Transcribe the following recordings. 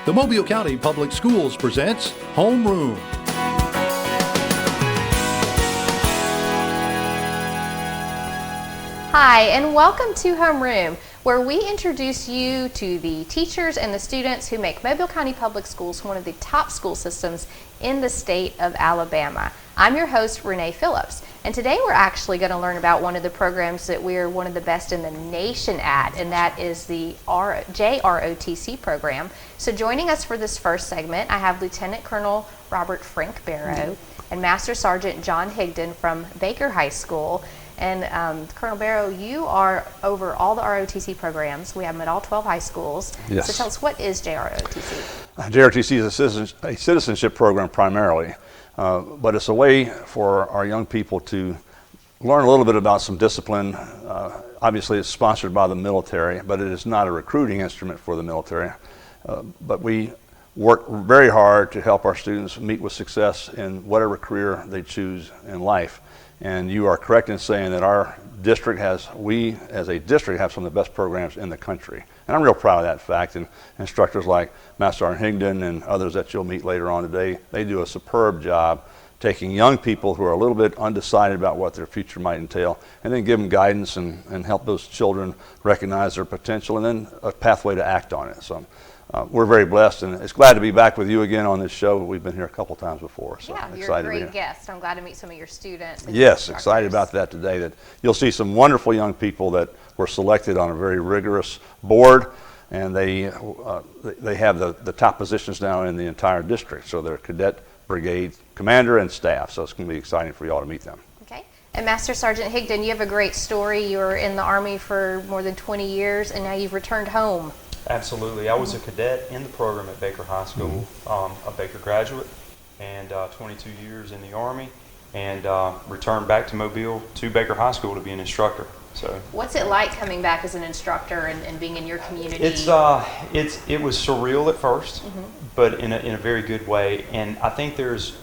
The Mobile County Public Schools presents Homeroom. Hi, and welcome to Homeroom, where we introduce you to the teachers and the students who make Mobile County Public Schools one of the top school systems in the state of Alabama. I'm your host, Renee Phillips, and today we're actually going to learn about one of the programs that we're one of the best in the nation at, and that is the JROTC program. So joining us for this first segment, I have Lieutenant Colonel Robert Frank Barrow and Master Sergeant John Higdon from Baker High School. And Colonel Barrow, you are over all the ROTC programs. We have them at all 12 high schools. Yes. So tell us, what is JROTC? JROTC is a citizenship program primarily, but it's a way for our young people to learn a little bit about some discipline. Obviously, it's sponsored by the military, but it is not a recruiting instrument for the military. But we work very hard to help our students meet with success in whatever career they choose in life. And you are correct in saying that our district we as a district have some of the best programs in the country. And I'm real proud of that fact. And instructors like Master Sergeant Higdon and others that you'll meet later on today, they do a superb job taking young people who are a little bit undecided about what their future might entail, and then give them guidance and help those children recognize their potential and then a pathway to act on it. So we're very blessed, and it's glad to be back with you again on this show. We've been here a couple times before, so yeah, excited you're a to be here. great guest. I'm glad to meet some of your students. Yes, excited about that today. That you'll see some wonderful young people that were selected on a very rigorous board, and they have the top positions now in the entire district. So they're cadet, brigade commander, and staff. So it's going to be exciting for you all to meet them. Okay. And Master Sergeant Higdon, you have a great story. You were in the Army for more than 20 years, and now you've returned home. Absolutely. I was a cadet in the program at Baker High School, a Baker graduate, and 22 years in the Army, and returned back to Mobile to Baker High School to be an instructor. So, what's it like coming back as an instructor and being in your community? it was surreal at first, but in a very good way. And I think there's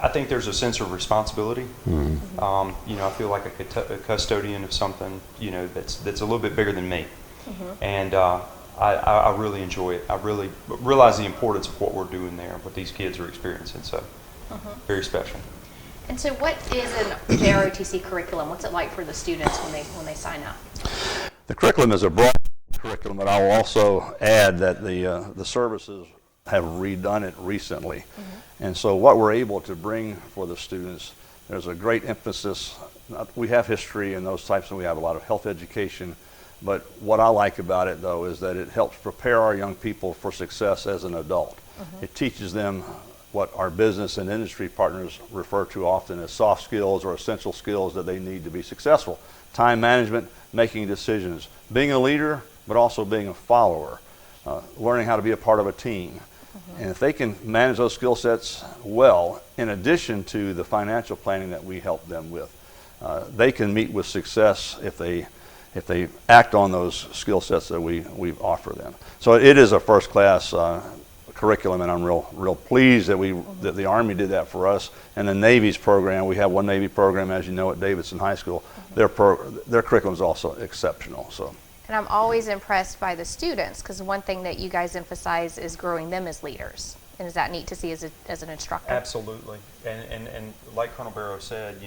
a sense of responsibility. I feel like a custodian of something, that's a little bit bigger than me, and I really enjoy it. I really realize the importance of what we're doing there, what these kids are experiencing. So, very special. And so, what is an JROTC curriculum? What's it like for the students when they sign up? The curriculum is a broad curriculum, but I will also add that the services have redone it recently. And so what we're able to bring for the students, there's a great emphasis. We have history and those types, and we have a lot of health education. But what I like about it, though, is that it helps prepare our young people for success as an adult. It teaches them what our business and industry partners refer to often as soft skills or essential skills that they need to be successful. Time management, making decisions, being a leader, but also being a follower, learning how to be a part of a team. And if they can manage those skill sets well, in addition to the financial planning that we help them with, they can meet with success if they act on those skill sets that we offer them. So it is a first-class curriculum, and I'm real pleased that the Army did that for us. And the Navy's program, we have one Navy program, as you know, at Davidson High School. Their curriculum is also exceptional. So. And I'm always impressed by the students, because one thing that you guys emphasize is growing them as leaders. And is that neat to see as an instructor? Absolutely. And like Colonel Barrow said,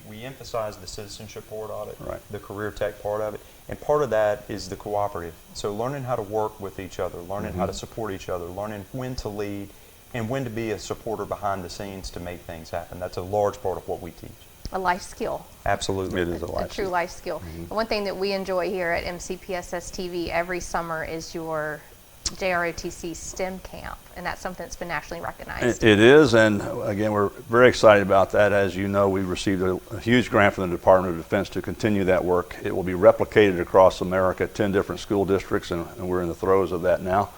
we emphasize the citizenship part of it, right, the career tech part of it, and part of that is the cooperative. So learning how to work with each other, learning how to support each other, learning when to lead and when to be a supporter behind the scenes to make things happen. That's a large part of what we teach. A life skill. Absolutely. It is a true life skill. And one thing that we enjoy here at MCPSS TV every summer is your JROTC STEM camp, and that's something that's been nationally recognized. It is, and again, we're very excited about that. As you know, we received a huge grant from the Department of Defense to continue that work. It will be replicated across America, 10 different school districts, and we're in the throes of that now.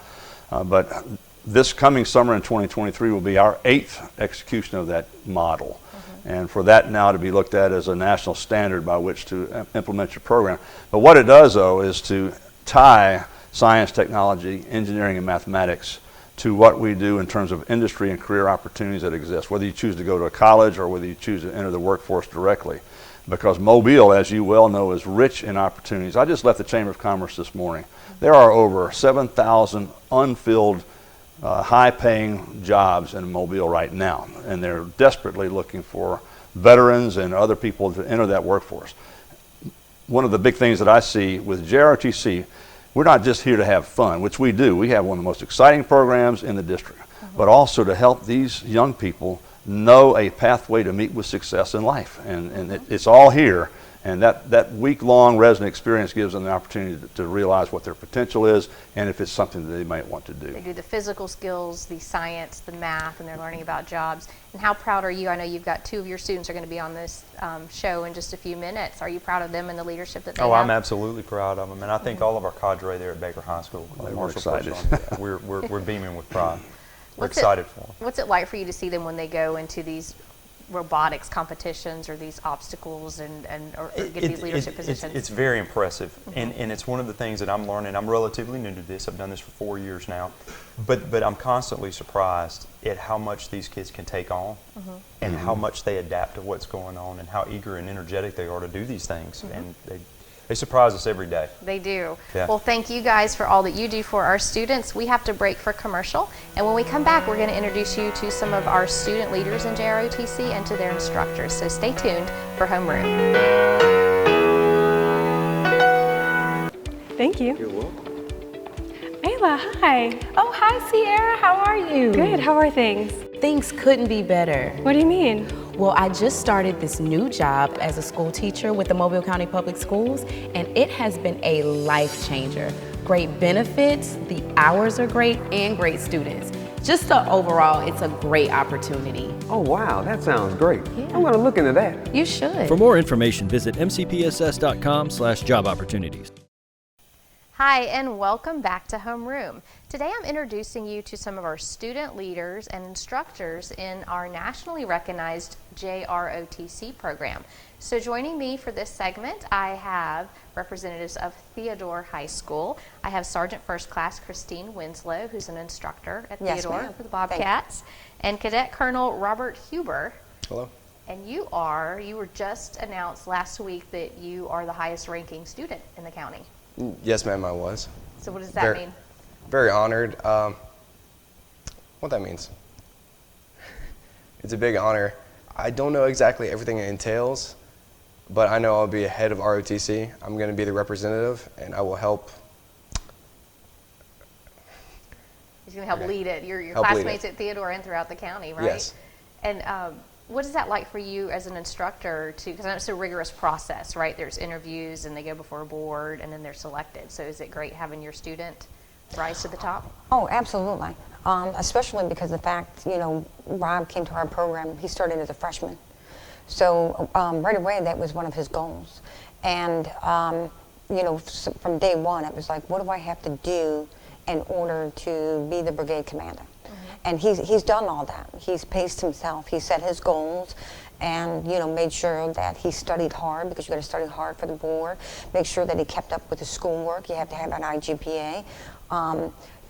But this coming summer in 2023 will be our 8th execution of that model. And for that now to be looked at as a national standard by which to implement your program. But what it does, though, is to tie science, technology, engineering, and mathematics to what we do in terms of industry and career opportunities that exist, whether you choose to go to a college or whether you choose to enter the workforce directly. Because Mobile, as you well know, is rich in opportunities. I just left the Chamber of Commerce this morning. There are over 7,000 unfilled high-paying jobs in Mobile right now, and they're desperately looking for veterans and other people to enter that workforce. One of the big things that I see with JROTC, we're not just here to have fun, which we do. We have one of the most exciting programs in the district, but also to help these young people know a pathway to meet with success in life. And it's all here. And that week-long resident experience gives them the opportunity to realize what their potential is and if it's something that they might want to do. They do the physical skills, the science, the math, and they're learning about jobs. And how proud are you? I know you've got 2 of your students are going to be on this show in just a few minutes. Are you proud of them and the leadership that they have? I'm absolutely proud of them, and I think all of our cadre there at Baker High School, We're excited. we're beaming with pride. We're What's excited for them. What's it like for you to see them when they go into these robotics competitions or these obstacles or get these leadership positions? It's very impressive, and it's one of the things that I'm learning. I'm relatively new to this. I've done this for 4 years now, but I'm constantly surprised at how much these kids can take on and how much they adapt to what's going on and how eager and energetic they are to do these things. And they surprise us every day. They do. Yeah. Well, thank you guys for all that you do for our students. We have to break for commercial, and when we come back, we're going to introduce you to some of our student leaders in JROTC and to their instructors. So stay tuned for Homeroom. Thank you. You're welcome. Ayla, hi. Oh, hi, Sierra. How are you? Good, how are things? Things couldn't be better. What do you mean? Well, I just started this new job as a school teacher with the Mobile County Public Schools, and it has been a life changer. Great benefits, the hours are great, and great students. Just overall, it's a great opportunity. Oh, wow, that sounds great. I'm going to look into that. You should. For more information, visit mcpss.com/job opportunities. Hi, and welcome back to Homeroom. Today I'm introducing you to some of our student leaders and instructors in our nationally recognized JROTC program. So joining me for this segment, I have representatives of Theodore High School. I have Sergeant First Class Christine Winslow, who's an instructor at Theodore for the Bobcats, and Cadet Colonel Robert Huber. Hello. And you were just announced last week that you are the highest ranking student in the county. Yes, ma'am, I was. So what does that mean? Very honored. What that means? It's a big honor. I don't know exactly everything it entails, but I know I'll be head of ROTC. I'm going to be the representative, and I will help. He's going to help lead it. Your Help lead classmates it. at Theodore and throughout the county, right? Yes. And what is that like for you as an instructor because I know it's a rigorous process, right? There's interviews and they go before a board and then they're selected. So is it great having your student rise to the top? Oh, absolutely. Especially because the fact, Rob came to our program, he started as a freshman. So right away, that was one of his goals. And, from day one, it was like, what do I have to do in order to be the brigade commander? And he's done all that. He's paced himself. He set his goals and, made sure that he studied hard because you got to study hard for the board. Make sure that he kept up with his schoolwork. You have to have an IGPA.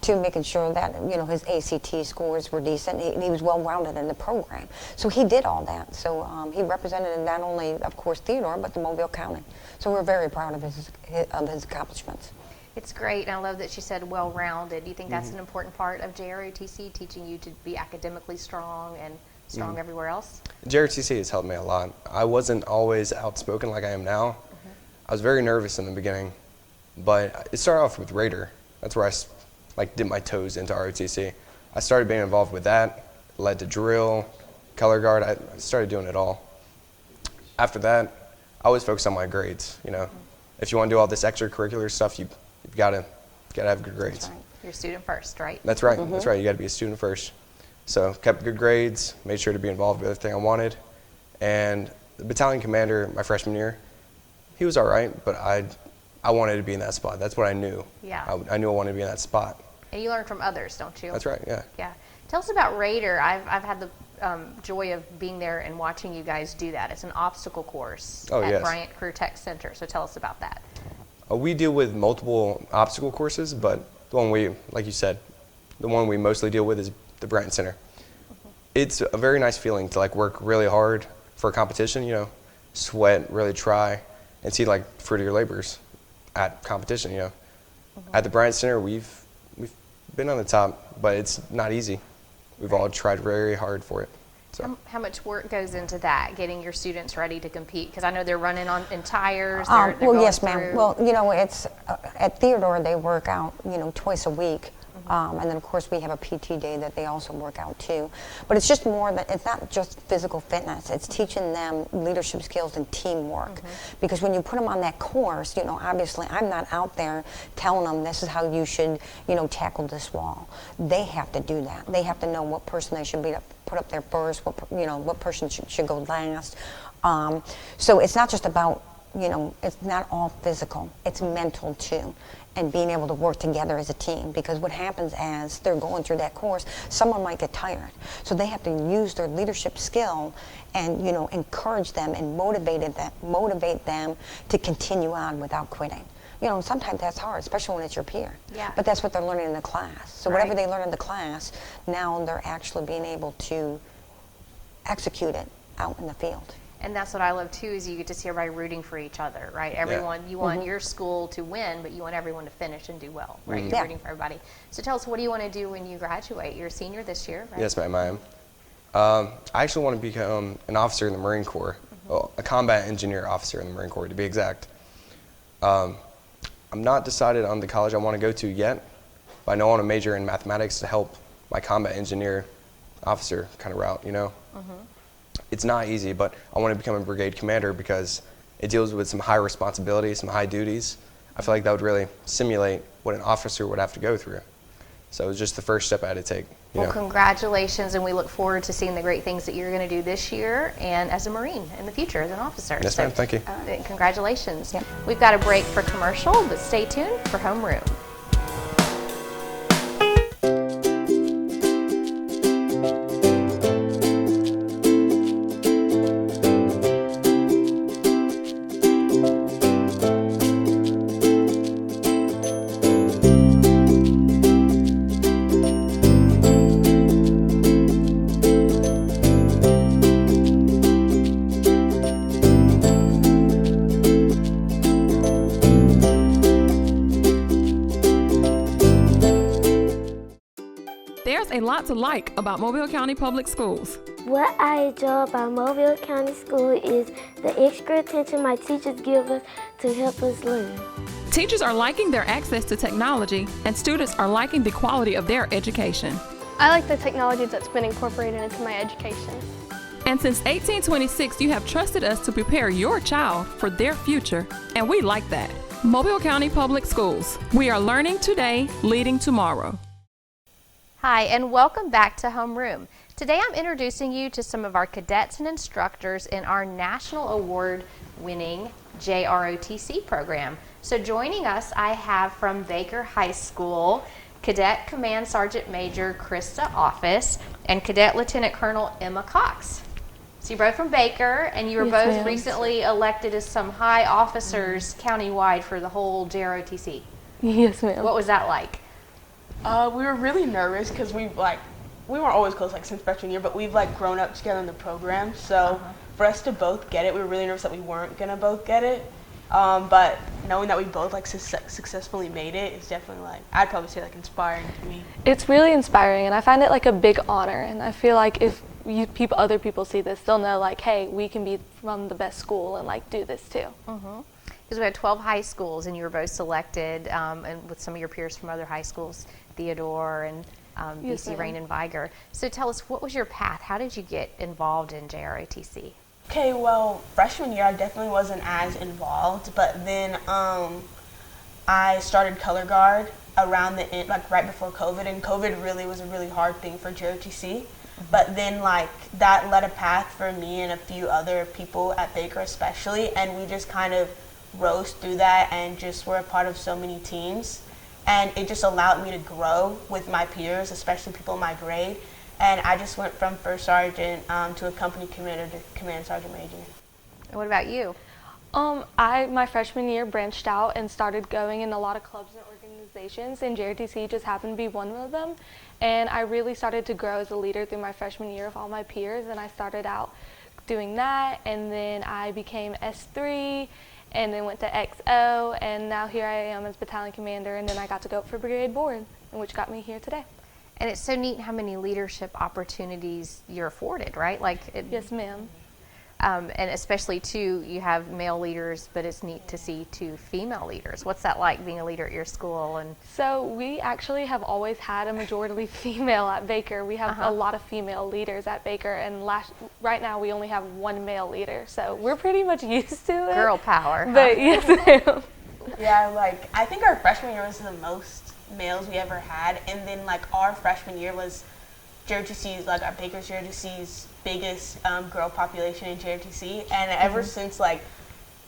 To making sure that, his ACT scores were decent. He was well-rounded in the program. So he did all that. So he represented not only, of course, Theodore, but the Mobile County. So we're very proud of his accomplishments. It's great, and I love that she said well-rounded. Do you think that's an important part of JROTC, teaching you to be academically strong and strong everywhere else? JRTC has helped me a lot. I wasn't always outspoken like I am now. I was very nervous in the beginning, but it started off with Raider. That's where I dipped my toes into ROTC. I started being involved with that, led to drill, color guard. I started doing it all. After that, I always focused on my grades. If you want to do all this extracurricular stuff, you've got to have good grades. That's right. You're a student first, right? That's right. That's right. You got to be a student first. So kept good grades, made sure to be involved with everything I wanted. And the battalion commander my freshman year, he was all right, but I wanted to be in that spot. That's what I knew. Yeah. I knew I wanted to be in that spot. And you learn from others, don't you? That's right, yeah. Yeah. Tell us about Raider. I've had the joy of being there and watching you guys do that. It's an obstacle course at Bryant Career Tech Center. So tell us about that. We deal with multiple obstacle courses, but the one like you said, the one we mostly deal with is the Bryant Center. It's a very nice feeling to work really hard for a competition, sweat, really try, and see fruit of your labors at competition, At the Bryant Center, we've been on the top, but it's not easy. We've all tried very hard for it. So. How much work goes into that, getting your students ready to compete? Because I know they're running in tires. Well, going yes, ma'am. through- Well, you know, it's at Theodore they work out, you know, twice a week. And then, of course, we have a PT day that they also work out too. But it's just more that it's not just physical fitness. It's teaching them leadership skills and teamwork. Because when you put them on that course, you know, obviously I'm not out there telling them this is how you should, you know, tackle this wall. They have to do that. They have to know what person they should put up there first, what person should go last. So it's not just about, you know, it's not all physical. It's mental too. And being able to work together as a team, because what happens as they're going through that course, someone might get tired. So they have to use their leadership skill and, you know, encourage them and motivate them to continue on without quitting. You know, sometimes that's hard, especially when it's your peer. Yeah. But that's what they're learning in the class. So Right. whatever they learn in the class, now they're actually being able to execute it out in the field. And that's what I love too, is you get to see everybody rooting for each other, right? Everyone, you want your school to win, but you want everyone to finish and do well, right? You're rooting for everybody. So tell us, what do you want to do when you graduate? You're a senior this year, right? Yes, ma'am, I am. I actually want to become an officer in the Marine Corps, well, a combat engineer officer in the Marine Corps, to be exact. I'm not decided on the college I want to go to yet, but I know I want to major in mathematics to help my combat engineer officer kind of route, you know? It's not easy, but I want to become a brigade commander because it deals with some high responsibilities, some high duties. I feel like that would really simulate what an officer would have to go through. So it's just the first step I had to take. Well, congratulations, and we look forward to seeing the great things that you're going to do this year and as a Marine in the future, as an officer. Yes, ma'am. Thank you. Congratulations. Yep. We've got a break for commercial, but stay tuned for Homeroom. There's a lot to like about Mobile County Public Schools. What I enjoy about Mobile County School is the extra attention my teachers give us to help us learn. Teachers are liking their access to technology, and students are liking the quality of their education. I like the technology that's been incorporated into my education. And since 1826, you have trusted us to prepare your child for their future, and we like that. Mobile County Public Schools. We are learning today, leading tomorrow. Hi, and welcome back to Homeroom. Today I'm introducing you to some of our cadets and instructors in our National Award-winning JROTC program. So joining us, I have from Baker High School, Cadet Command Sergeant Major Krista Office and Cadet Lieutenant Colonel Emma Cox. So you're both from Baker, and you were both recently elected as some high officers countywide for the whole JROTC. Yes, ma'am. What was that like? We were really nervous because we weren't always close since freshman year, but we've grown up together in the program. So for us to both get it, we were really nervous that we weren't gonna both get it. But knowing that we both successfully made it is definitely I'd probably say inspiring to me. It's really inspiring, and I find it like a big honor. And I feel like if other people see this, they'll know hey, we can be from the best school and do this too. Because we had 12 high schools, and you were both selected, and with some of your peers from other high schools, Theodore and Yes, BC Rain and Viger. So tell us, what was your path? How did you get involved in JROTC? Okay, well, freshman year I definitely wasn't as involved, but then I started color guard around the end, right before COVID, and COVID really was a really hard thing for JROTC. But then that led a path for me and a few other people at Baker especially, and we just kind of rose through that and just were a part of so many teams. And it just allowed me to grow with my peers, especially people in my grade. And I just went from first sergeant to a company commander to command sergeant major. And what about you? My freshman year branched out and started going in a lot of clubs and organizations, and JROTC just happened to be one of them. And I really started to grow as a leader through my freshman year with all my peers, and I started out doing that, and then I became S3, and then went to XO, and now here I am as battalion commander, and then I got to go up for brigade board. and which got me here today. And it's so neat how many leadership opportunities you're afforded, right? Yes, ma'am. And especially too, you have male leaders, but it's neat to see two female leaders. What's that like being a leader at your school? And so we actually have always had a majority female at Baker. We have a lot of female leaders at Baker, and right now we only have one male leader. So we're pretty much used to it. Girl power. But yes, ma'am. Yeah, I think our freshman year was the most males we ever had, and then our freshman year was JROTC's, our Baker's JROTC's biggest girl population in JROTC, and ever since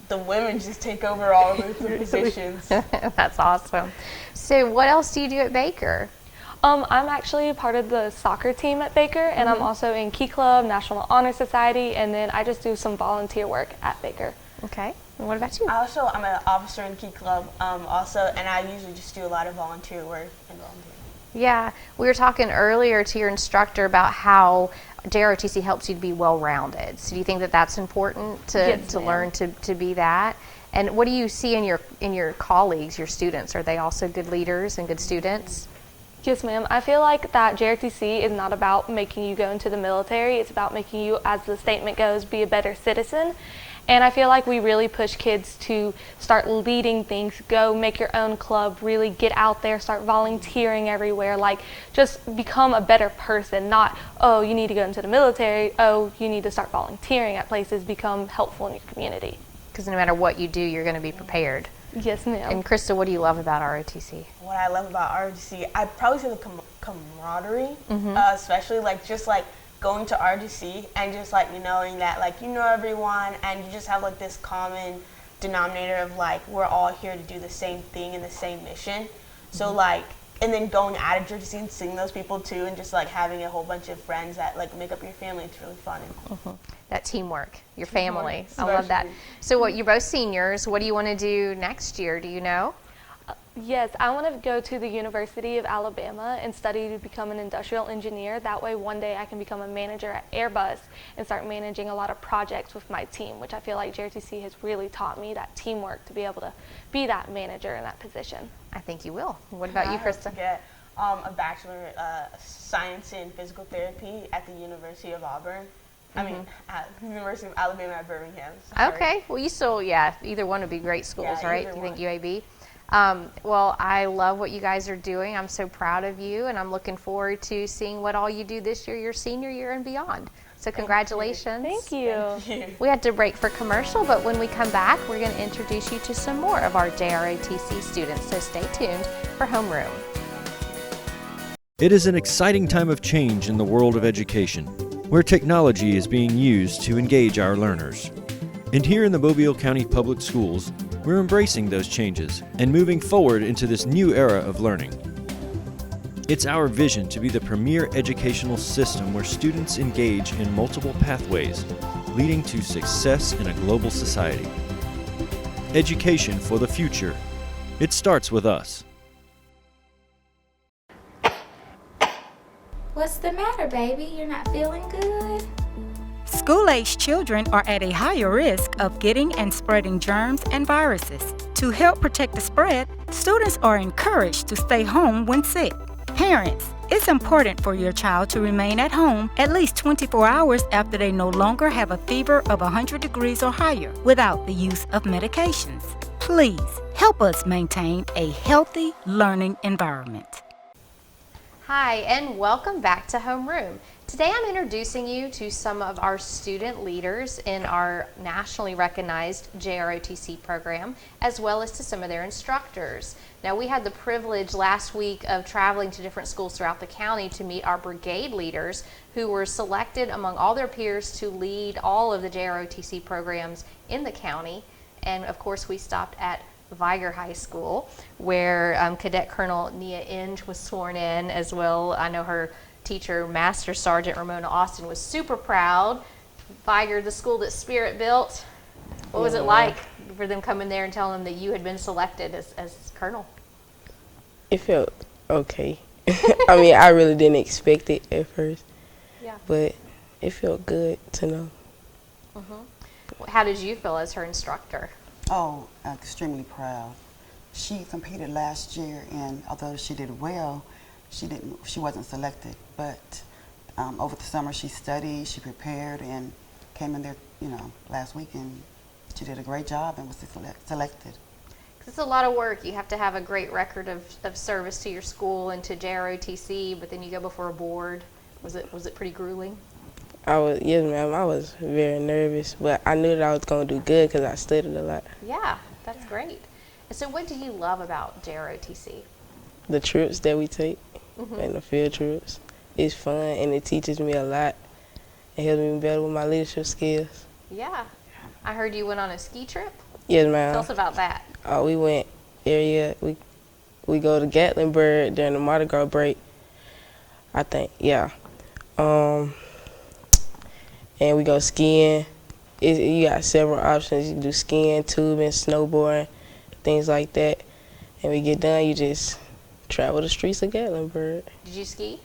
the women just take over all of the positions. That's awesome. So what else do you do at Baker? I'm actually part of the soccer team at Baker, and I'm also in Key Club, National Honor Society, and then I just do some volunteer work at Baker. Okay. And what about you? I'm an officer in Key Club and I usually just do a lot of volunteer work and volunteer. Yeah, we were talking earlier to your instructor about how JROTC helps you to be well-rounded. So do you think that that's important to learn to be that? And what do you see in your colleagues, your students? Are they also good leaders and good students? Yes, ma'am. I feel like that JROTC is not about making you go into the military. It's about making you, as the statement goes, be a better citizen. And I feel like we really push kids to start leading things, go make your own club, really get out there, start volunteering everywhere, just become a better person, not, oh, you need to go into the military, oh, you need to start volunteering at places, become helpful in your community. Because no matter what you do, you're going to be prepared. Yes, ma'am. And Krista, what do you love about ROTC? What I love about ROTC, I'd probably say the camaraderie, especially going to ROTC and just knowing that you know everyone and you just have this common denominator of we're all here to do the same thing and the same mission. So and then going out of JROTC and seeing those people too, and just having a whole bunch of friends that make up your family, it's really fun. That teamwork, your family. I love that. So you're both seniors. What do you want to do next year? Do you know? Yes, I want to go to the University of Alabama and study to become an industrial engineer. That way one day I can become a manager at Airbus and start managing a lot of projects with my team, which I feel like JROTC has really taught me that teamwork to be able to be that manager in that position. I think you will. What about you, Krista? I hope to get a Bachelor of Science in Physical Therapy at the University of Auburn. I mean, at the University of Alabama at Birmingham. Sorry. Okay. Well, you still, either one would be great schools, right? Do you think UAB? Well, I love what you guys are doing. I'm so proud of you, and I'm looking forward to seeing what all you do this year, your senior year, and beyond. So congratulations. Thank you. We had to break for commercial, but when we come back, we're going to introduce you to some more of our JROTC students. So stay tuned for Homeroom. It is an exciting time of change in the world of education, where technology is being used to engage our learners. And here in the Mobile County Public Schools, we're embracing those changes and moving forward into this new era of learning. It's our vision to be the premier educational system where students engage in multiple pathways, leading to success in a global society. Education for the future. It starts with us. What's the matter, baby? You're not feeling good? School-aged children are at a higher risk of getting and spreading germs and viruses. To help protect the spread, students are encouraged to stay home when sick. Parents, it's important for your child to remain at home at least 24 hours after they no longer have a fever of 100 degrees or higher without the use of medications. Please help us maintain a healthy learning environment. Hi, and welcome back to Homeroom. Today I'm introducing you to some of our student leaders in our nationally recognized JROTC program, as well as to some of their instructors. Now, we had the privilege last week of traveling to different schools throughout the county to meet our brigade leaders who were selected among all their peers to lead all of the JROTC programs in the county. And of course, we stopped at Viger High School, where Cadet Colonel Nia Inge was sworn in as well. I know her teacher, Master Sergeant Ramona Austin, was super proud. Viger, the school that Spirit built, what was it like for them coming there and telling them that you had been selected as colonel? It felt okay. I mean, I really didn't expect it at first, but it felt good to know. How did you feel as her instructor? Extremely proud. She competed last year, and although she did well, she wasn't selected. But over the summer she studied, she prepared, and came in there, last week, and she did a great job and was selected. It's a lot of work. You have to have a great record of service to your school and to JROTC, but then you go before a board. Was it pretty grueling? Yes, ma'am. I was very nervous, but I knew that I was going to do good because I studied a lot. Yeah, that's great. And so what do you love about JROTC? The trips that we take and the field trips. It's fun, and it teaches me a lot. It helps me better with my leadership skills. Yeah. I heard you went on a ski trip. Yes, ma'am. Tell us about that. We went area. We go to Gatlinburg during the Mardi Gras break, I think. Yeah. And we go skiing. You got several options. You can do skiing, tubing, snowboarding, things like that. And we get done, you just travel the streets of Gatlinburg. Did you ski?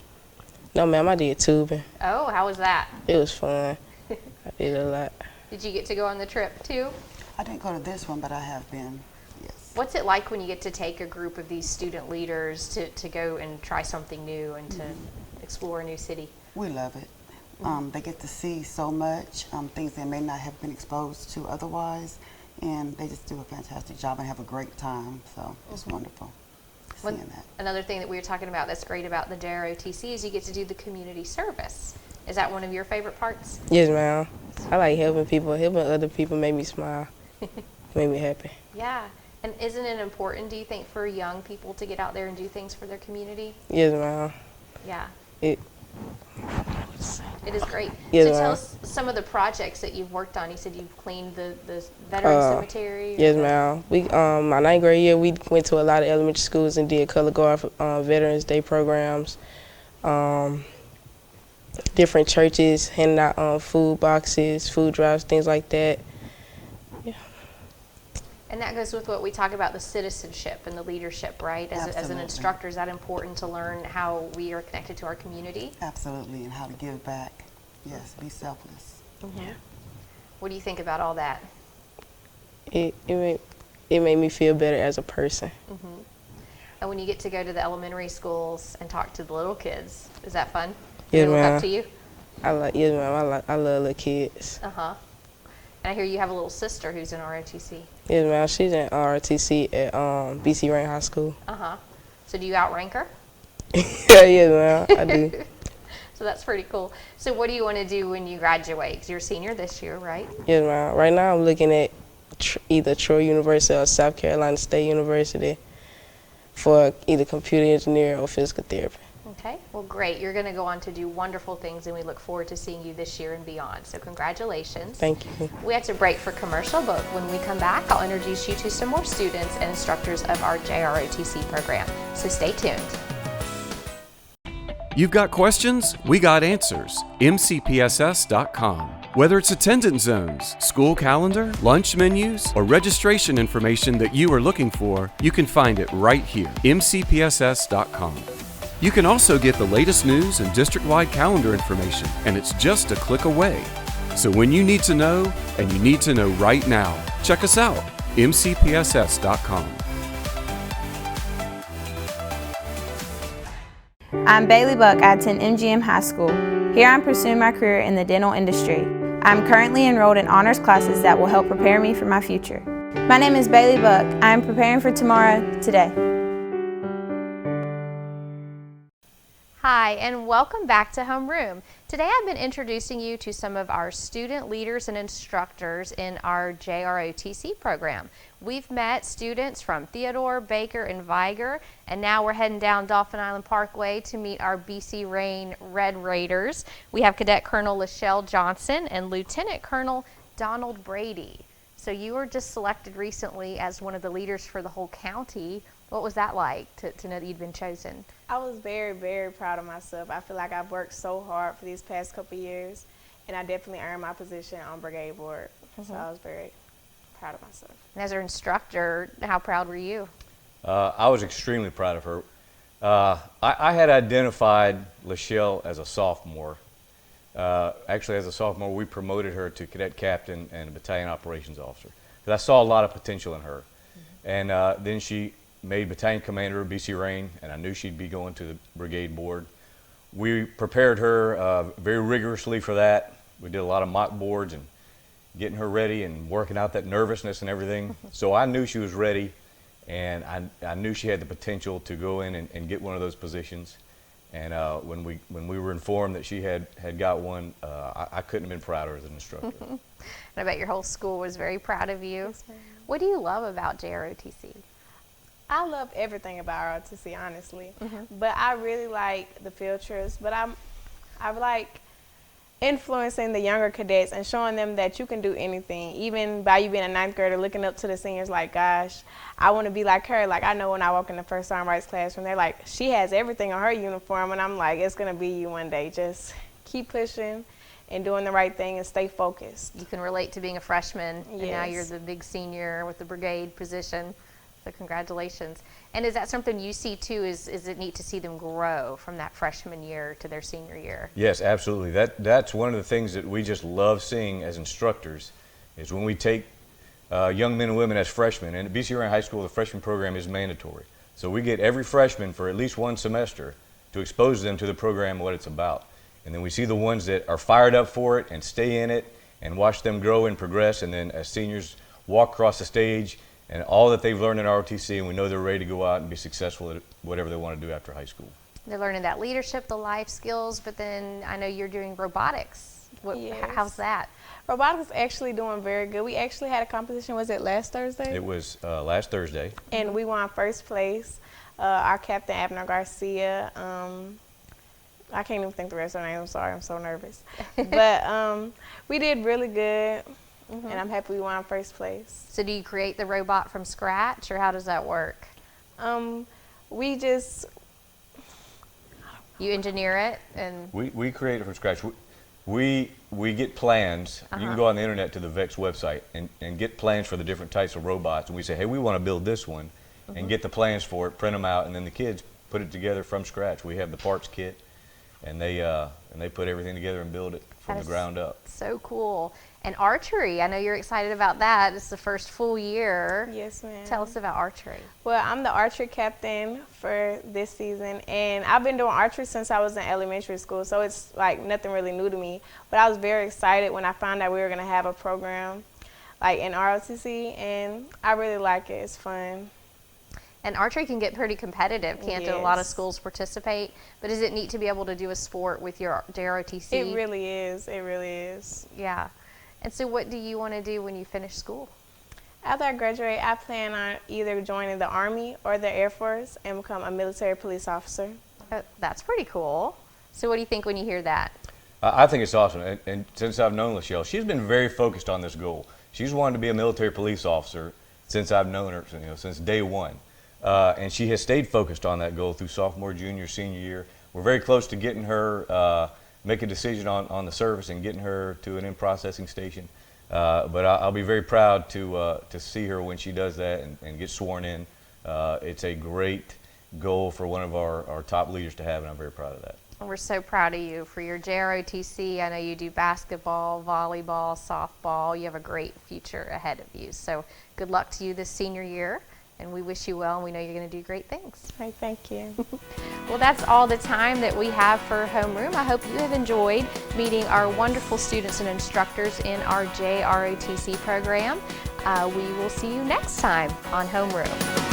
No, ma'am, I did tubing. Oh, how was that? It was fun. I did a lot. Did you get to go on the trip too? I didn't go to this one, but I have been, yes. What's it like when you get to take a group of these student leaders to go and try something new and to explore a new city? We love it. They get to see so much, things they may not have been exposed to otherwise, and they just do a fantastic job and have a great time, so it's wonderful seeing that. Another thing that we were talking about that's great about the JROTC is you get to do the community service. Is that one of your favorite parts? Yes, ma'am. I like helping people. Helping other people make me smile, make me happy. Yeah. And isn't it important, do you think, for young people to get out there and do things for their community? Yes, ma'am. Yeah. It is great. Yes, so tell us some of the projects that you've worked on. You said you've cleaned the veteran cemetery. Yes, ma'am. We my 9th grade year, we went to a lot of elementary schools and did color guard for Veterans Day programs. Different churches handing out food boxes, food drives, things like that. Yeah. And that goes with what we talk about, the citizenship and the leadership, right? As an instructor, is that important to learn how we are connected to our community? Absolutely, and how to give back. Yes, be selfless. Yeah. What do you think about all that? It made me feel better as a person. And when you get to go to the elementary schools and talk to the little kids, is that fun? Yes, they look ma'am. up to you? Yes, ma'am. I love little kids. And I hear you have a little sister who's in ROTC. Yes, ma'am. She's in ROTC at BC Rain High School. So do you outrank her? Yes, ma'am. I do. So that's pretty cool. So what do you want to do when you graduate? Because you're a senior this year, right? Yes, ma'am. Right now I'm looking at either Troy University or South Carolina State University for either computer engineering or physical therapy. Okay, well great. You're going to go on to do wonderful things, and we look forward to seeing you this year and beyond. So congratulations. Thank you. We have to break for commercial, but when we come back, I'll introduce you to some more students and instructors of our JROTC program. So stay tuned. You've got questions? We got answers. MCPSS.com. Whether it's attendance zones, school calendar, lunch menus, or registration information that you are looking for, you can find it right here. MCPSS.com. You can also get the latest news and district-wide calendar information, and it's just a click away. So when you need to know, and you need to know right now, check us out, mcpss.com. I'm Bailey Buck. I attend MGM High School. Here I'm pursuing my career in the dental industry. I'm currently enrolled in honors classes that will help prepare me for my future. My name is Bailey Buck. I am preparing for tomorrow today. Hi, and welcome back to Homeroom. Today I've been introducing you to some of our student leaders and instructors in our JROTC program. We've met students from Theodore, Baker, and Viger, and now we're heading down Dauphin Island Parkway to meet our BC Rain Red Raiders. We have Cadet Colonel Lachelle Johnson and Lieutenant Colonel Donald Brady. So you were just selected recently as one of the leaders for the whole county. What was that like to know that you'd been chosen? I was very, very proud of myself. I feel like I've worked so hard for these past couple of years, and I definitely earned my position on brigade board. So I was very proud of myself. And as our instructor, how proud were you? I was extremely proud of her. I had identified Lachelle as a sophomore. Actually, as a sophomore, we promoted her to cadet captain and battalion operations officer, because I saw a lot of potential in her. And then she made battalion commander of BC Rain, and I knew she'd be going to the brigade board. We prepared her very rigorously for that. We did a lot of mock boards and getting her ready and working out that nervousness and everything. So I knew she was ready, and I knew she had the potential to go in and get one of those positions. And when we were informed that she had got one, I couldn't have been prouder as an instructor. And I bet your whole school was very proud of you. Yes, ma'am. What do you love about JROTC? I love everything about ROTC, honestly. But I really like the field trips. But I like influencing the younger cadets and showing them that you can do anything. Even by you being a 9th grader, looking up to the seniors like, gosh, I want to be like her. Like, I know when I walk in the first time rights classroom, they're like, she has everything on her uniform. And I'm like, it's going to be you one day. Just keep pushing and doing the right thing and stay focused. You can relate to being a freshman, and now Yes. you're the big senior with the brigade position. So congratulations. And is that something you see too? Is it neat to see them grow from that freshman year to their senior year? Yes, absolutely. That's one of the things that we just love seeing as instructors, is when we take young men and women as freshmen. And at BC Rain High School, the freshman program is mandatory. So we get every freshman for at least one semester to expose them to the program and what it's about. And then we see the ones that are fired up for it and stay in it and watch them grow and progress. And then as seniors walk across the stage and all that they've learned in ROTC, and we know they're ready to go out and be successful at whatever they want to do after high school. They're learning that leadership, the life skills, but then I know you're doing robotics. How's that? Robotics is actually doing very good. We actually had a competition, was it last Thursday? It was last Thursday. And we won first place. Our captain, Abner Garcia, I can't even think the rest of her name. I'm sorry, I'm so nervous. But we did really good, and I'm happy we won first place. So do you create the robot from scratch, or how does that work? You engineer it, and we create it from scratch. We get plans. You can go on the internet to the VEX website and get plans for the different types of robots, and we say, hey, we want to build this one, and get the plans for it, print them out, and then the kids put it together from scratch. We have the parts kit, and they put everything together and build it from the ground up. So cool. And archery, I know you're excited about that. It's the first full year. Yes, ma'am. Tell us about archery. Well, I'm the archery captain for this season, and I've been doing archery since I was in elementary school, so it's like nothing really new to me. But I was very excited when I found out we were going to have a program like in ROTC, and I really like it. It's fun. And archery can get pretty competitive, can't it? A lot of schools participate, but is it neat to be able to do a sport with your JROTC? It really is. It really is. Yeah. And so what do you want to do when you finish school? After I graduate, I plan on either joining the Army or the Air Force and become a military police officer. That's pretty cool. So what do you think when you hear that? I think it's awesome. And since I've known Lachelle, she's been very focused on this goal. She's wanted to be a military police officer since I've known her, since day one. And she has stayed focused on that goal through sophomore, junior, senior year. We're very close to getting her make a decision on the service and getting her to an in-processing station. But I'll be very proud to see her when she does that and get sworn in. It's a great goal for one of our top leaders to have, and I'm very proud of that. We're so proud of you for your JROTC. I know you do basketball, volleyball, softball. You have a great future ahead of you. So good luck to you this senior year. And we wish you well, and we know you're going to do great things. Right, thank you. Well, that's all the time that we have for Homeroom. I hope you have enjoyed meeting our wonderful students and instructors in our JROTC program. We will see you next time on Homeroom.